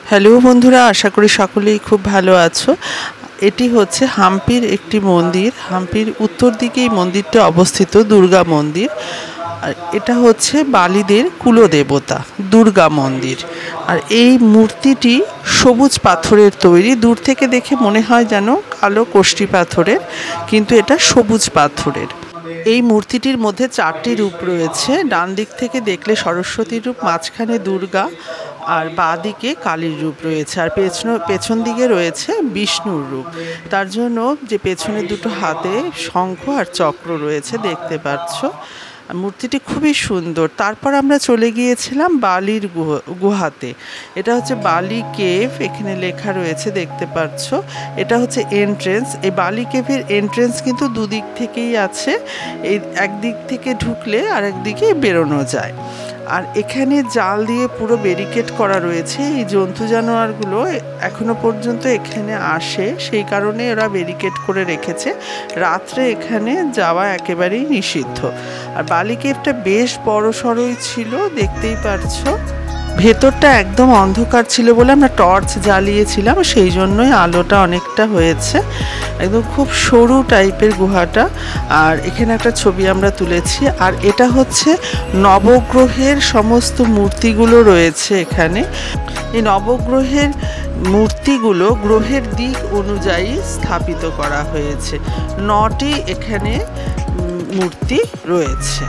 Hello বন্ধুরা, আশা করি সকলেই খুব ভালো আছো। এটি হচ্ছে হাম্পির একটি মন্দির। হাম্পির উত্তর দিকে এই মন্দিরটি অবস্থিত, দুর্গা মন্দির। আর এটা হচ্ছে বালিদের কুলদেবতা দুর্গা মন্দির। আর এই মূর্তিটি সবুজ পাথরের তৈরি। দূর থেকে দেখে মনে হয় যেন কালো কোষ্টি পাথরের, কিন্তু এটা সবুজ পাথরের। এই মূর্তিটির মধ্যে 4টি রূপ রয়েছে। ডান দিক থেকে দেখলে সরস্বতীর রূপ, মাঝখানে দুর্গা, আর বাঁ দিকে কালীর রূপ রয়েছে। আর পেছন দিকে রয়েছে বিষ্ণুর রূপ। তার জন্য যে পেছনের দুটো হাতে শঙ্খ আর চক্র রয়েছে, দেখতে পাচ্ছ। মূর্তিটি খুবই সুন্দর। তারপর আমরা চলে গিয়েছিলাম বালির গুহাতে। এটা হচ্ছে বালি কেভ, এখানে লেখা রয়েছে, দেখতে পাচ্ছ। এটা হচ্ছে এন্ট্রেন্স। এই বালি কেভের এন্ট্রেন্স কিন্তু দুদিক থেকেই আছে। এই একদিক থেকে ঢুকলে আর একদিকে বেরোনো যায়। আর এখানে জাল দিয়ে পুরো ব্যারিকেড করা রয়েছে। এই জন্তু জানোয়ারগুলো এখনো পর্যন্ত এখানে আসে, সেই কারণে ওরা ব্যারিকেড করে রেখেছে। রাত্রে এখানে যাওয়া একেবারেই নিষিদ্ধ। আর বালি কেভটা বেশ বড় সড়ই ছিল, দেখতেই পারছো। ভেতরটা একদম অন্ধকার ছিল বলে আমরা টর্চ জ্বালিয়েছিলাম, সেই জন্যই আলোটা অনেকটা হয়েছে। একদম খুব সরু টাইপের গুহাটা। আর এখানে একটা ছবি আমরা তুলেছি। আর এটা হচ্ছে নবগ্রহের সমস্ত মূর্তিগুলো রয়েছে এখানে। এই নবগ্রহের মূর্তিগুলো গ্রহের দিক অনুযায়ী স্থাপিত করা হয়েছে। 9টি এখানে মূর্তি রয়েছে।